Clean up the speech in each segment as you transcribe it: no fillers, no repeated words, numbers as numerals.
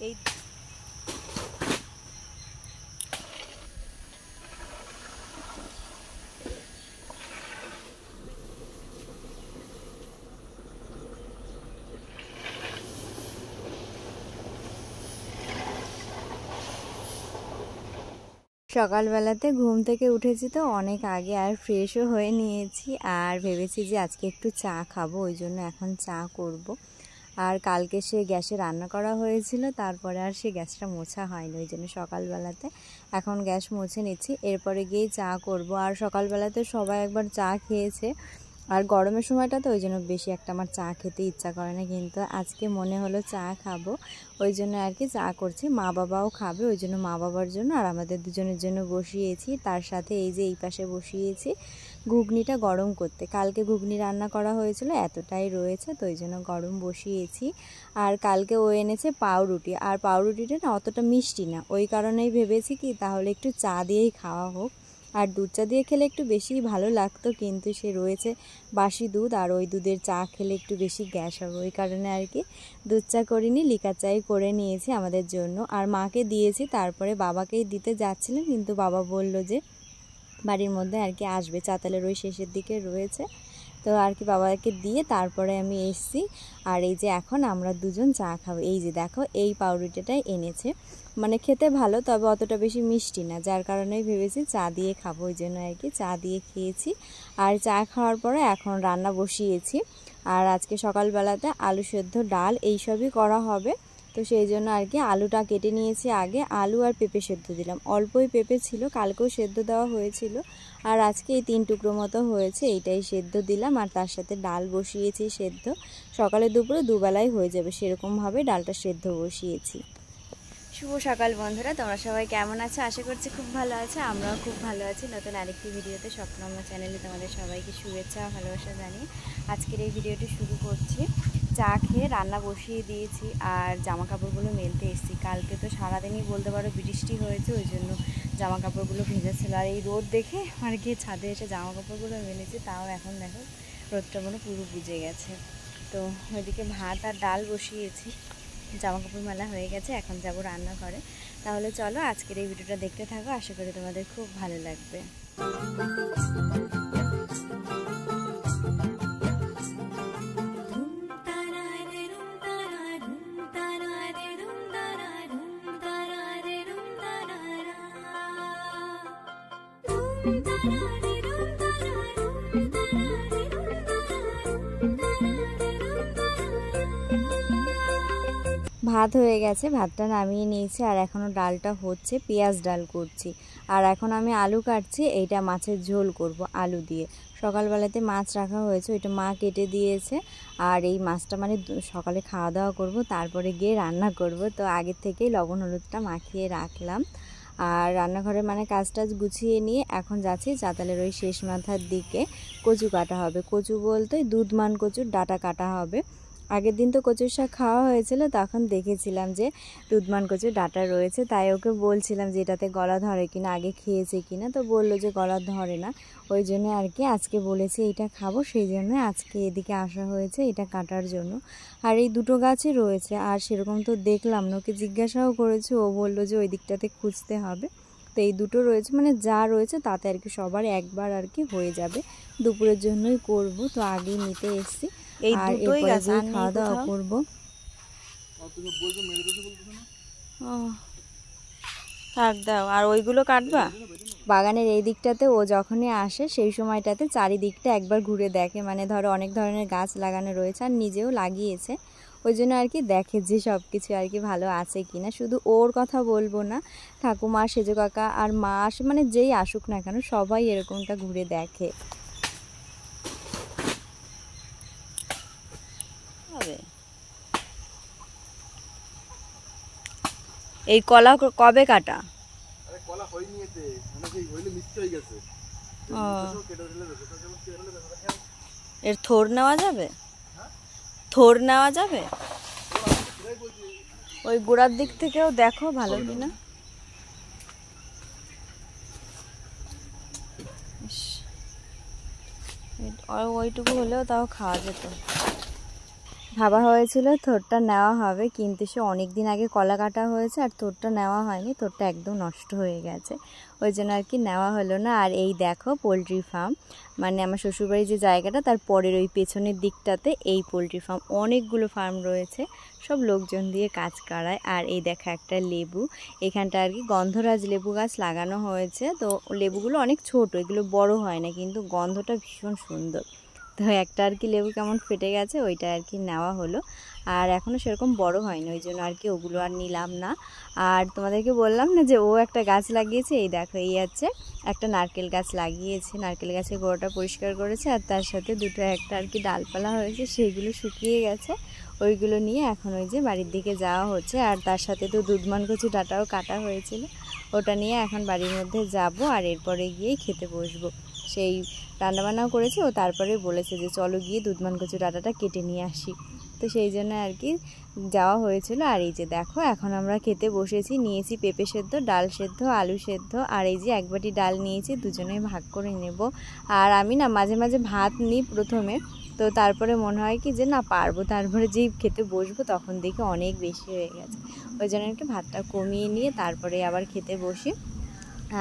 এই সকালবেলাতে ঘুম থেকে উঠেছি তো অনেক আগে, আর ফ্রেশও হয়ে নিয়েছি, আর ভেবেছি যে আজকে একটু চা খাবো, ওই জন্য এখন চা করব। আর কালকে সে গ্যাসে রান্না করা হয়েছিল, তারপরে আর সে গ্যাসটা মোছা হয়নি, ওই জন্য সকালবেলাতে এখন গ্যাস মুছে নিচ্ছি, এরপরে গিয়ে চা করব। আর সকালবেলাতে সবাই একবার চা খেয়েছে, আর গরমের সময়টা তো ওই জন্য বেশি একটা আমার চা খেতে ইচ্ছা করে না, কিন্তু আজকে মনে হলো চা খাবো, ওই জন্য আর কি চা করছি। মা বাবাও খাবে, ওই জন্য মা বাবার জন্য আর আমাদের দুজনের জন্য বসিয়েছি। তার সাথে এই যে এই পাশে বসিয়েছি ঘুগনিটা গরম করতে, কালকে ঘুগনি রান্না করা হয়েছিল, এতটাই রয়েছে তো ওই জন্য গরম বসিয়েছি। আর কালকে ও এনেছে পাউরুটি, আর পাউরুটিটা না অতটা মিষ্টি না, ওই কারণেই ভেবেছি কি তাহলে একটু চা দিয়েই খাওয়া হোক। আর দুধ চা দিয়ে খেলে একটু বেশিই ভালো লাগতো, কিন্তু সে রয়েছে বাসি দুধ, আর ওই দুধের চা খেলে একটু বেশি গ্যাস হবে, ওই কারণে আর কি দুধ চা করিনি, লিকার চাই করে নিয়েছি আমাদের জন্য। আর মাকে দিয়েছি, তারপরে বাবাকেই দিতে যাচ্ছিলাম, কিন্তু বাবা বলল যে বাড়ির মধ্যে আর কি আসবে, চাতালের ওই শেষের দিকে রয়েছে, তো আর কি বাবাকে দিয়ে তারপরে আমি এসছি। আর এই যে এখন আমরা দুজন চা খাবো। এই যে দেখো এই পাউরুটিটাই এনেছে, মানে খেতে ভালো, তবে অতটা বেশি মিষ্টি না, যার কারণেই ভেবেছি চা দিয়ে খাবো, ওই জন্য আর কি চা দিয়ে খেয়েছি। আর চা খাওয়ার পরে এখন রান্না বসিয়েছি। আর আজকে সকালবেলাতে আলু সেদ্ধ, ডাল এইসবই করা হবে, তো সেই জন্য আর কি আলুটা কেটে নিয়েছি আগে, আলু আর পেঁপে সেদ্ধ দিলাম, অল্পই পেঁপে ছিল, কালকেও সেদ্ধ দেওয়া হয়েছিল, আর আজকে এই 3 টুকরো মতো হয়েছে, এইটাই সেদ্ধ দিলাম। আর তার সাথে ডাল বসিয়েছি সেদ্ধ, সকালে দুপুরে দুবেলাই হয়ে যাবে, সেরকমভাবে ডালটা সেদ্ধ বসিয়েছি। শুভ সকাল বন্ধুরা, তোমরা সবাই কেমন আছো? আশা করছি খুব ভালো আছে, আমরাও খুব ভালো আছি। নতুন আরেকটি ভিডিওতে স্বপ্নমা চ্যানেলে তোমাদের সবাইকে শুভেচ্ছা ভালোবাসা জানিয়ে আজকের এই ভিডিওটি শুরু করছি। চা খেয়ে রান্না বসিয়ে দিয়েছি, আর জামা কাপড়গুলো মেলতে এসেছি। কালকে তো সারাদিনই বলতে পারো বৃষ্টি হয়েছে, ওই জন্য জামা কাপড়গুলো ভেজেছিল, আর এই রোদ দেখে আর গিয়ে ছাদে এসে জামা কাপড়গুলো মেলেছি, তাও এখন দেখো রোদটা মনে পুরো বুঝে গেছে। তো ওইদিকে ভাত আর ডাল বসিয়েছি, জামা কাপড় মেলা হয়ে গেছে, এখন যাব রান্না করে। তাহলে চলো আজকের এই ভিডিওটা দেখতে থাকো, আশা করি তোমাদের খুব ভালো লাগবে। ভাত হয়ে গেছে, ভাতটা নামিয়ে নিয়েছি, আর এখনও ডালটা হচ্ছে, পেঁয়াজ ডাল করছি। আর এখন আমি আলু কাটছি, এইটা মাছের ঝোল করব আলু দিয়ে। সকালবেলাতে মাছ রাখা হয়েছে, ওইটা মা কেটে দিয়েছে, আর এই মাছটা মানে সকালে খাওয়া দাওয়া করব, তারপরে গিয়ে রান্না করব, তো আগের থেকেই লবণ হলুদটা মাখিয়ে রাখলাম। আর রান্নাঘরে মানে কাজ টাজ গুছিয়ে নিয়ে এখন যাচ্ছি চাতালের ওই শেষ মাথার দিকে, কচু কাটা হবে। কচু বলতে দুধমান কচুর ডাঁটা কাটা হবে। আগের দিন তো কচুর শাক খাওয়া হয়েছিল, তখন দেখেছিলাম যে দুধমান কচুর ডাঁটা রয়েছে, তাই ওকে বলছিলাম যে এটাতে গলা ধরে কিনা, আগে খেয়েছে কিনা, তো বললো যে গলা ধরে না, ওই জন্য আর কি আজকে বলেছে এটা খাবো, সেই জন্য আজকে এদিকে আসা হয়েছে এটা কাটার জন্য। আর এই দুটো গাছই রয়েছে, আর সেরকম তো দেখলাম না, ওকে জিজ্ঞাসাও করেছে, ও বললো যে ওই দিকটাতে খুঁজতে হবে। তো এই দুটো রয়েছে, মানে যা রয়েছে তাতে আর কি সবার একবার আর কি হয়ে যাবে, দুপুরের জন্যই করব, তো আগেই নিতে এসছি। আর এরপরে যে খাওয়া দাওয়া করবো। থাক দাও, আর ওইগুলো কাটবা। বাগানের এই দিকটাতে ও যখনই আসে সেই সময়টাতে চারিদিকটা একবার ঘুরে দেখে, মানে ধরো অনেক ধরনের গাছ লাগানো রয়েছে, আর নিজেও লাগিয়েছে, ওই জন্য আর কি দেখে যে সব কিছু আর কি ভালো আছে কিনা। শুধু ওর কথা বলবো না, ঠাকুমা, সেজো কাকা আর মা আসে, মানে যেই আসুক না কেন সবাই এরকমটা ঘুরে দেখে। এই কলা কবে কাটা? এর থোড় নেওয়া যাবে? থোড় নেওয়া যাবে? ওই গোড়ার দিক থেকেও দেখো ভালো কিনা। ওইটুকু হলেও তাও খাওয়া যেত। ভাবা হয়েছিল থোরটা নেওয়া হবে, কিন্তু সে অনেক দিন আগে কলা কাটা হয়েছে আর থোরটা নেওয়া হয়নি, থোরটা একদম নষ্ট হয়ে গেছে, ওই জন্য আর কি নেওয়া হলো না। আর এই দেখো পোলট্রি ফার্ম, মানে আমার শ্বশুরবাড়ির যে জায়গাটা তার পরের ওই পেছনের দিকটাতে এই পোলট্রি ফার্ম, অনেকগুলো ফার্ম রয়েছে, সব লোকজন দিয়ে কাজ করায়। আর এই দেখা একটা লেবু, এখানটা আর কি গন্ধরাজ লেবু গাছ লাগানো হয়েছে, তো লেবুগুলো অনেক ছোট, এগুলো বড় হয় না, কিন্তু গন্ধটা ভীষণ সুন্দর। তো একটা আর কি লেবু কেমন ফেটে গেছে, ওইটা আর কি নেওয়া হলো, আর এখনও সেরকম বড় হয়নি, ওই জন্য আর কি ওগুলো আর নিলাম না। আর তোমাদেরকে বললাম না যে ও একটা গাছ লাগিয়েছে, এই দেখো এই আছে একটা নারকেল গাছ লাগিয়েছে, নারকেল গাছের গোড়াটা পরিষ্কার করেছে, আর তার সাথে দুটো একটা আর কি ডালপালা হয়েছে, সেইগুলো শুকিয়ে গেছে, ওইগুলো নিয়ে এখন ওই যে বাড়ির দিকে যাওয়া হচ্ছে। আর তার সাথে তো দুধমান কচু ডাঁটাও কাটা হয়েছিল, ওটা নিয়ে এখন বাড়ির মধ্যে যাব, আর এরপরে গিয়েই খেতে বসবো। সেই রান্নাবান্নাও করেছে ও, তারপরে বলেছে যে চলো গিয়ে দুধমান কচু ডাঁটাটা কেটে নিয়ে আসি, তো সেই জন্য আর কি যাওয়া হয়েছিল। আর এই যে দেখো এখন আমরা খেতে বসেছি, নিয়েছি পেঁপে সেদ্ধ, ডাল সেদ্ধ, আলু সেদ্ধ, আর এই যে এক বাটি ডাল নিয়েছি, দুজনেই ভাগ করে নেব। আর আমি না মাঝে মাঝে ভাত নিই প্রথমে, তো তারপরে মনে হয় কি যে না পারবো, তারপরে যেই খেতে বসবো তখন দেখি অনেক বেশি হয়ে গেছে, ওই জন্য একটু ভাতটা কমিয়ে নিয়ে তারপরে আবার খেতে বসি।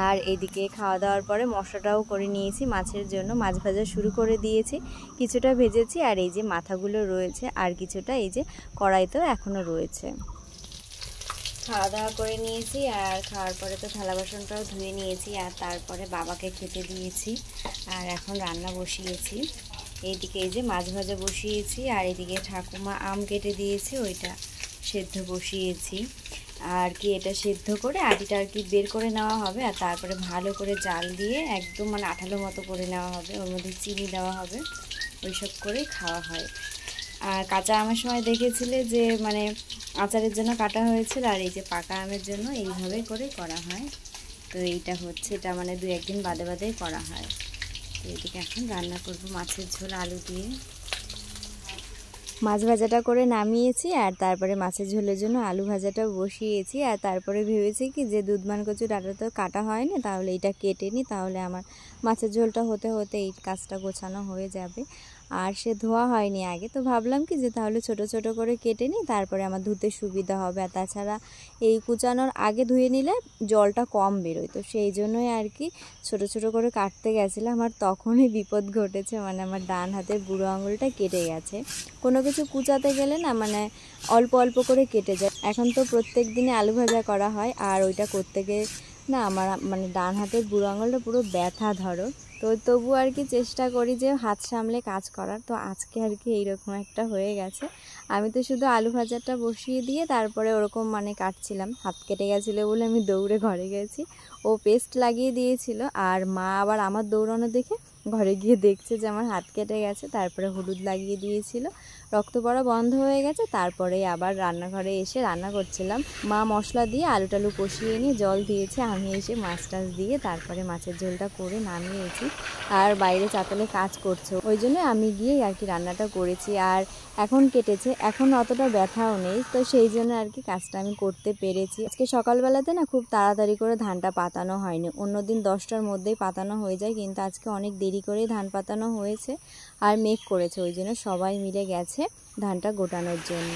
আর এইদিকে খাওয়া দাওয়ার পরে মশলাটাও করে নিয়েছি মাছের জন্য, মাছ ভাজা শুরু করে দিয়েছি, কিছুটা ভেজেছি, আর এই যে মাথাগুলো রয়েছে, আর কিছুটা এই যে কড়াইতেও এখনও রয়েছে। খাওয়া দাওয়া করে নিয়েছি, আর খাওয়ার পরে তো থালা বাসনটাও ধুয়ে নিয়েছি, আর তারপরে বাবাকে খেতে দিয়েছি, আর এখন রান্না বসিয়েছি। এইদিকে এই যে মাছ ভাজা বসিয়েছি, আর এদিকে ঠাকুমা আম কেটে দিয়েছি, ওইটা সেদ্ধ বসিয়েছি। আর কি এটা সেদ্ধ করে আটিটা আর কি বের করে নেওয়া হবে, আর তারপরে ভালো করে জাল দিয়ে একদম মানে আঠালো মতো করে নেওয়া হবে, ওর মধ্যে চিনি দেওয়া হবে, ওইসব করে খাওয়া হয়। আর কাঁচা আমের সময় দেখেছিলে যে মানে আচারের জন্য কাটা হয়েছিল, আর এই যে পাকা আমের জন্য এইভাবে করে করা হয়। তো এইটা হচ্ছে, এটা মানে 2-1 দিন বাদে বাদেই করা হয়। তো এদিকে এখন রান্না করব মাছের ঝোল আলু দিয়ে। মাছ ভাজাটা করে নামিয়েছি, আর তারপরে মাছের ঝোলের জন্য আলু ভাজাটা বসিয়েছি। আর তারপরে ভেবেছি কি যে দুধমান কচু ডাঁটা তো কাটা হয়নি, তাহলে এটা কেটে নিই, তাহলে আমার মাছের ঝোলটা হতে হতে এই কাজটা গোছানো হয়ে যাবে। আর সে ধোয়া হয়নি আগে, তো ভাবলাম কি যে তাহলে ছোট ছোট করে কেটে নিই, তারপরে আমার ধুতে সুবিধা হবে। আর তাছাড়া এই কুচানোর আগে ধুয়ে নিলে জলটা কম বেরোয়, তো সেই জন্যই আর কি ছোট ছোট করে কাটতে গেছিলাম, আর তখনই বিপদ ঘটেছে, মানে আমার ডান হাতের বুড়ো আঙুলটা কেটে গেছে। কোনো কিছু কুচাতে গেলে না মানে অল্প অল্প করে কেটে যায়। এখন তো প্রত্যেক দিনে আলু ভাজা করা হয়, আর ওইটা করতে গিয়ে না আমার মানে ডান হাতের বুড়ো আঙুলটা পুরো ব্যথা ধরো, তো তবু আর কি চেষ্টা করি যে হাত সামলে কাজ করার। তো আজকে আর কি এইরকম একটা হয়ে গেছে। আমি তো শুধু আলু ভাজাটা বসিয়ে দিয়ে তারপরে ওরকম মানে কাটছিলাম, হাত কেটে গেছিলো বলে আমি দৌড়ে ঘরে গেছি, ও পেস্ট লাগিয়ে দিয়েছিল, আর মা আবার আমার দৌড়ানো দেখে ঘরে গিয়ে দেখছে যে আমার হাত কেটে গেছে, তারপরে হলুদ লাগিয়ে দিয়েছিল, রক্ত পড়া বন্ধ হয়ে গেছে। তারপরে আবার রান্নাঘরে এসে রান্না করছিলাম, মা মশলা দিয়ে আলু টালু কষিয়ে নিয়ে জল দিয়েছে, আমি এসে মাছ টাছ দিয়ে তারপরে মাছের ঝোলটা করে নামিয়েছি। আর বাইরে চাতালে কাজ করছে, ওই জন্য আমি গিয়ে আর কি রান্নাটা করেছি। আর এখন কেটেছে, এখন অতটা ব্যথাও নেই, তো সেই জন্য আর কি কাজটা আমি করতে পেরেছি। আজকে সকালবেলাতে না খুব তাড়াতাড়ি করে ধানটা পাতানো হয়নি, অন্যদিন 10টার মধ্যেই পাতানো হয়ে যায়, কিন্তু আজকে অনেক দেরি করেই ধান পাতানো হয়েছে, আর মেঘ করেছে, ওই জন্য সবাই মিলে গেছে ধানটা গোটানোর জন্য।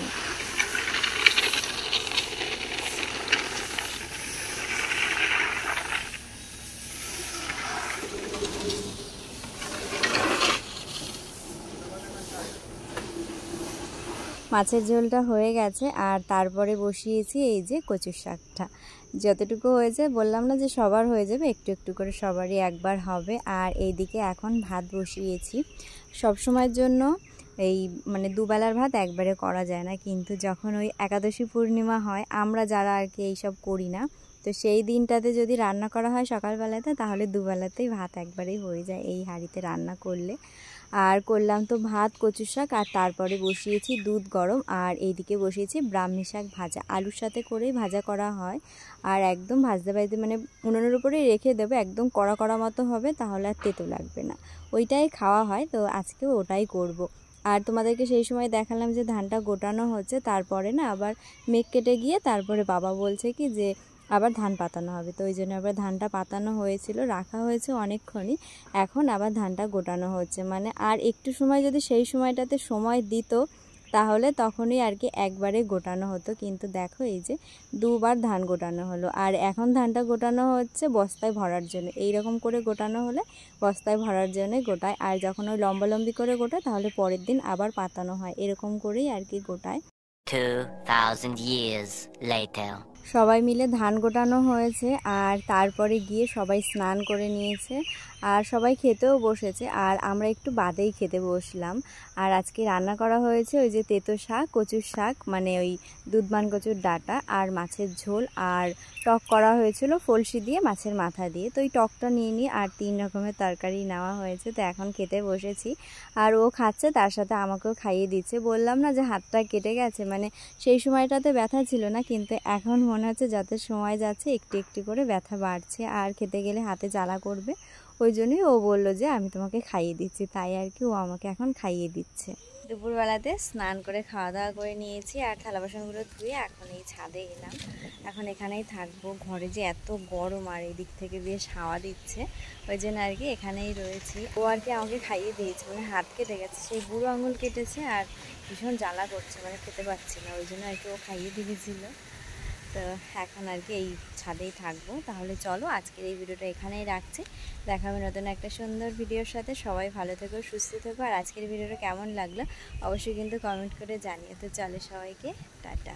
মাছের ঝোলটা হয়ে গেছে, আর তারপরে বসিয়েছি এই যে কচুর শাকটা, যতটুকু হয়েছে বললাম না যে সবার হয়ে যাবে, একটু একটু করে সবারই একবার হবে। আর এইদিকে এখন ভাত বসিয়েছি, সব সময়ের জন্য এই মানে দুবেলার ভাত একবারে করা যায় না, কিন্তু যখন ওই একাদশী পূর্ণিমা হয়, আমরা যারা আর কি এইসব করি না, তো সেই দিনটাতে যদি রান্না করা হয় সকালবেলাতে, তাহলে দুবেলাতেই ভাত একবারেই হয়ে যায় এই হাঁড়িতে রান্না করলে। আর করলাম তো ভাত, কচুর শাক, আর তারপরে বসিয়েছি দুধ গরম, আর এইদিকে বসিয়েছি ব্রাহ্মী শাক ভাজা, আলুর সাথে করেই ভাজা করা হয়। আর একদম ভাজতে ভাজতে মানে উনুনের উপরেই রেখে দেবো, একদম কড়া কড়া মতো হবে, তাহলে আর তেতো লাগবে না, ওইটাই খাওয়া হয়, তো আজকেও ওটাই করব। আর তোমাদেরকে সেই সময় দেখালাম যে ধানটা গোটানো হচ্ছে, তারপরে না আবার মেঘ কেটে গিয়ে তারপরে বাবা বলছে কি যে আবার ধান পাতানো হবে, তো ওই জন্য আবার ধানটা পাতানো হয়েছিল, রাখা হয়েছে অনেকক্ষণই, এখন আবার ধানটা গোটানো হচ্ছে। মানে আর একটু সময় যদি সেই সময়টাতে সময় দিত, তাহলে তখনই আর কি একবারে গোটানো হতো। কিন্তু দেখো এই যে দুবার ধান গোটানো হলো। আর এখন ধানটা গোটানো হচ্ছে বস্তায় ভরার জন্য। এই রকম করে গোটানো হলে বস্তায় ভরার জন্য গোটায়। আর যখন ওই লম্বালম্বি করে গোটায় তাহলে পরের দিন আবার পাতানো হয়, এরকম করেই আর কি গোটায়। 2000 years later. সবাই মিলে ধান গোটানো হয়েছে আর তারপরে গিয়ে সবাই স্নান করে নিয়েছে আর সবাই খেতেও বসেছে। আর আমরা একটু বাদেই খেতে বসলাম। আর আজকে রান্না করা হয়েছে ওই যে তেতো শাক, কচুর শাক, মানে ওই দুধমান কচুর ডাঁটা, আর মাছের ঝোল, আর টক করা হয়েছিল ফলসি দিয়ে মাছের মাথা দিয়ে। তো ওই টকটা নিয়ে নিয়ে আর 3 রকমের তরকারি নেওয়া হয়েছে। তো এখন খেতে বসেছি আর ও খাচ্ছে, তার সাথে আমাকেও খাইয়ে দিচ্ছে। বললাম না যে হাতটা কেটে গেছে, মানে সেই সময়টাতে ব্যথা ছিল না, কিন্তু এখন মনে হচ্ছে যত সময় যাচ্ছে একটু একটু করে ব্যথা বাড়ছে আর খেতে গেলে হাতে জ্বালা করবে। ওই জন্যই ও বললো যে আমি তোমাকে খাইয়ে দিচ্ছি, তাই আর কি ও আমাকে এখন খাইয়ে দিচ্ছে। দুপুরবেলাতে স্নান করে খাওয়া দাওয়া করে নিয়েছি আর থালা বাসনগুলো ধুয়ে এখন এই ছাদে এলাম। এখন এখানেই থাকবো, ঘরে যে এত গরম আর এই দিক থেকে বেশ হাওয়া দিচ্ছে, ওই জন্য আর কি এখানেই রয়েছি। ও আর কি আমাকে খাইয়ে দিয়েছে, মানে হাত কেটে গেছে, সেই বুড়ো আঙুল কেটেছে আর ভীষণ জ্বালা করছে, মানে খেতে পারছি না, ওই জন্য আর কি ও খাইয়ে দিয়েছিল। তো এখন আর কি এই ছাদেই থাকবো। তাহলে চলো আজকের এই ভিডিওটা এখানেই রাখছি, দেখা হবে নতুন একটা সুন্দর ভিডিওর সাথে। সবাই ভালো থেকো, সুস্থ থেকো। আর আজকের ভিডিওটা কেমন লাগলো অবশ্যই কিন্তু কমেন্ট করে জানিও। তো চলো সবাইকে টাটা।